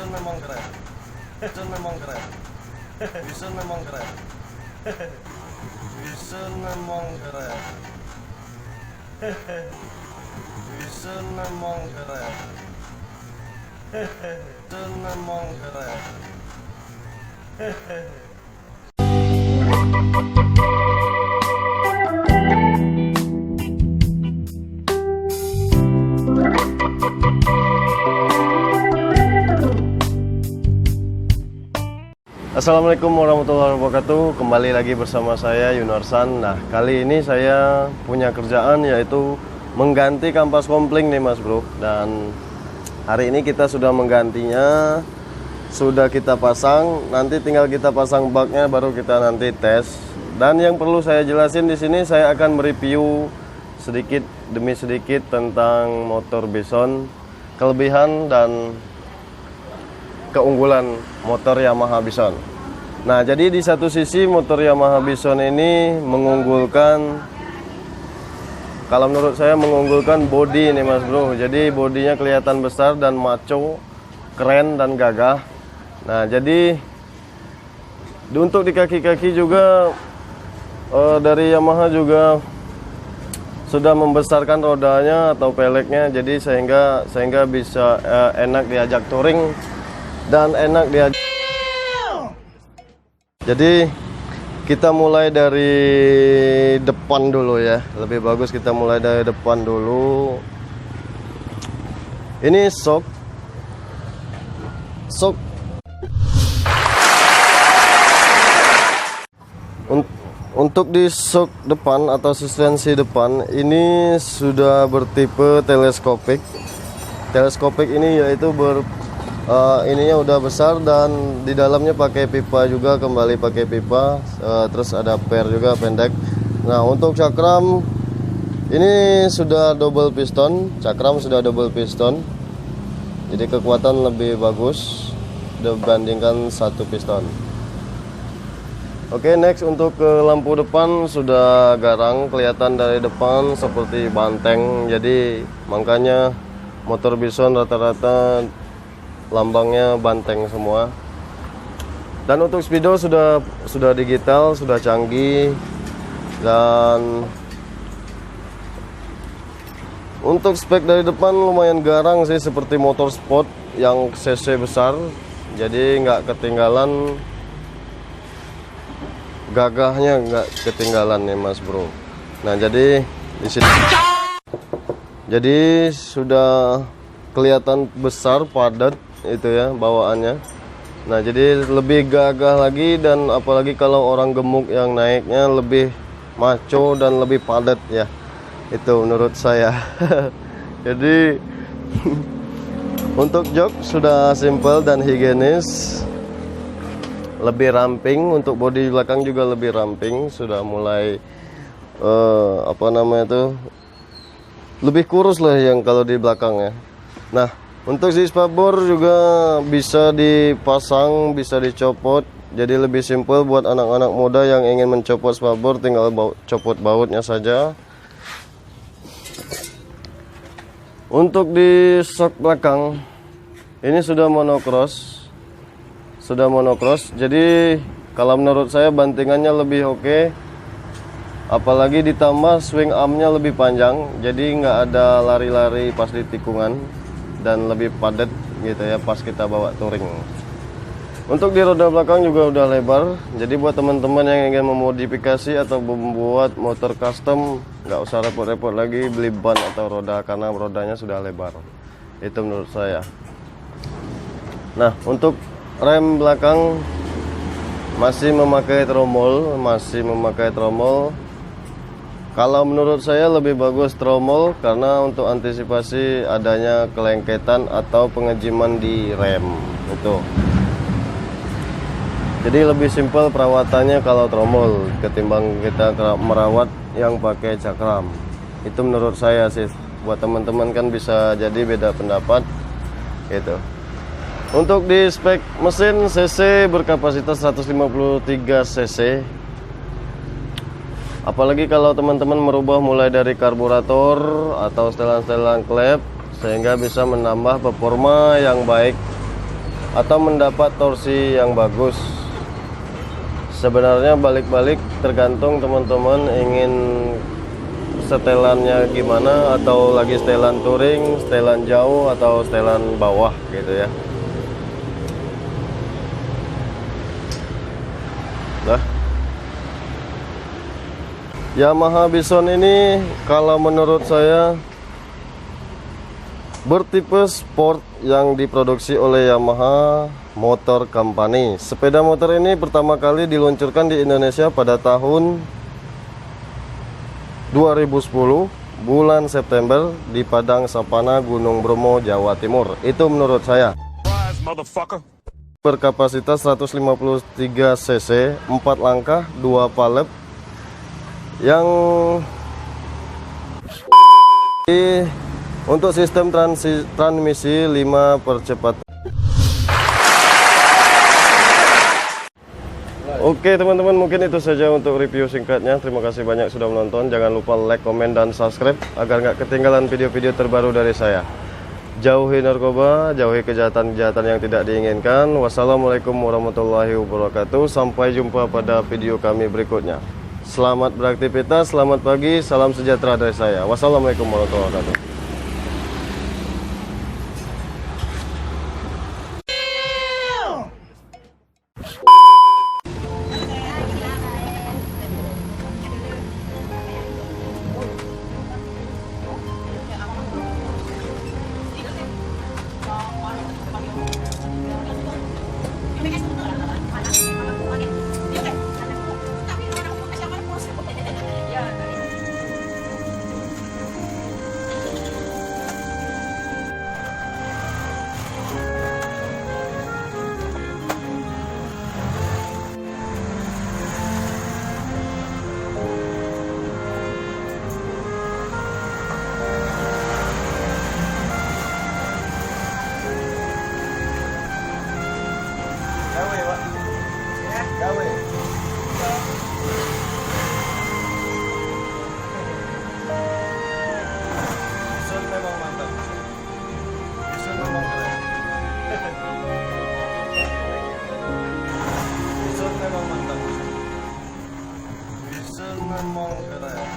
Bison memang keren. Bison memang keren. Bison memang keren. Bison memang keren. Bison memang keren. Bison memang keren. Assalamualaikum warahmatullahi wabarakatuh. Kembali lagi bersama saya Yunarsan. Nah, kali ini saya punya kerjaan yaitu mengganti kampas kopling nih Mas Bro. Dan hari ini kita sudah menggantinya, sudah kita pasang. Nanti tinggal kita pasang baknya, baru kita nanti tes. Dan yang perlu saya jelasin di sini, saya akan mereview sedikit demi sedikit tentang motor Bison, kelebihan dan keunggulan motor Yamaha Bison. Nah, jadi di satu sisi motor Yamaha Bison ini mengunggulkan, kalau menurut saya mengunggulkan bodi nih Mas Bro. Jadi bodinya kelihatan besar dan maco, keren dan gagah. Nah, jadi untuk di kaki-kaki juga dari Yamaha juga sudah membesarkan rodanya atau peleknya, jadi sehingga bisa enak diajak touring dan enak diajak. Jadi kita mulai dari depan dulu ya. Lebih bagus kita mulai dari depan dulu. Ini shock. Untuk di shock depan atau suspensi depan ini sudah bertipe teleskopik. Teleskopik ini yaitu ininya udah besar dan di dalamnya pakai pipa juga, kembali pakai pipa, terus ada per juga pendek. Nah, untuk cakram ini sudah double piston, cakram sudah double piston, jadi kekuatan lebih bagus dibandingkan satu piston. Oke, next untuk ke lampu depan sudah garang, kelihatan dari depan seperti banteng, jadi makanya motor Bison rata-rata lambangnya banteng semua. Dan untuk speedo sudah digital, sudah canggih. Dan untuk spek dari depan lumayan garang sih, seperti motor sport yang cc besar, jadi nggak ketinggalan, gagahnya nggak ketinggalan nih Mas Bro. Nah, jadi di sini jadi sudah kelihatan besar, padat itu ya bawaannya. Nah, jadi lebih gagah lagi, dan apalagi kalau orang gemuk yang naiknya lebih maco dan lebih padat ya, itu menurut saya. Jadi untuk jok sudah simple dan higienis, lebih ramping. Untuk bodi belakang juga lebih ramping, sudah mulai apa namanya itu, lebih kurus lah yang kalau di belakang ya. Nah, untuk si spakbor juga bisa dipasang, bisa dicopot, jadi lebih simpel buat anak-anak muda yang ingin mencopot spakbor, tinggal copot bautnya saja. Untuk di shock belakang ini sudah monocross, jadi kalau menurut saya bantingannya lebih oke, apalagi ditambah swing armnya lebih panjang, jadi nggak ada lari-lari pas di tikungan dan lebih padat gitu ya pas kita bawa touring. Untuk di roda belakang juga udah lebar, jadi buat teman-teman yang ingin memodifikasi atau membuat motor custom, nggak usah repot-repot lagi beli ban atau roda, karena rodanya sudah lebar. Itu menurut saya. Nah, untuk rem belakang masih memakai tromol. Kalau menurut saya lebih bagus tromol, karena untuk antisipasi adanya kelengketan atau pengejiman di rem itu. Jadi lebih simpel perawatannya kalau tromol ketimbang kita merawat yang pakai cakram. Itu menurut saya sih. Buat teman-teman kan bisa jadi beda pendapat gitu. Untuk di spek mesin, cc berkapasitas 153 cc. Apalagi kalau teman-teman merubah mulai dari karburator atau setelan-setelan klep, sehingga bisa menambah performa yang baik atau mendapat torsi yang bagus. Sebenarnya balik-balik tergantung teman-teman ingin setelannya gimana, atau lagi setelan touring, setelan jauh, atau setelan bawah gitu ya. Nah, Yamaha Bison ini kalau menurut saya bertipe sport yang diproduksi oleh Yamaha Motor Company. Sepeda motor ini pertama kali diluncurkan di Indonesia pada tahun 2010 bulan September di Padang Sapana, Gunung Bromo, Jawa Timur. Itu menurut saya. Berkapasitas 153 cc, 4 langkah, 2 palep, yang untuk sistem transmisi 5 percepat. Oke teman-teman, mungkin itu saja untuk review singkatnya. Terima kasih banyak sudah menonton. Jangan lupa like, komen, dan subscribe agar nggak ketinggalan video-video terbaru dari saya. Jauhi narkoba, jauhi kejahatan-kejahatan yang tidak diinginkan. Wassalamualaikum warahmatullahi wabarakatuh. Sampai jumpa pada video kami berikutnya. Selamat beraktivitas, selamat pagi, salam sejahtera dari saya. Wassalamualaikum warahmatullahi wabarakatuh. Bison memang mantap. Bison memang keren. Bison memang mantap. Bison memang keren.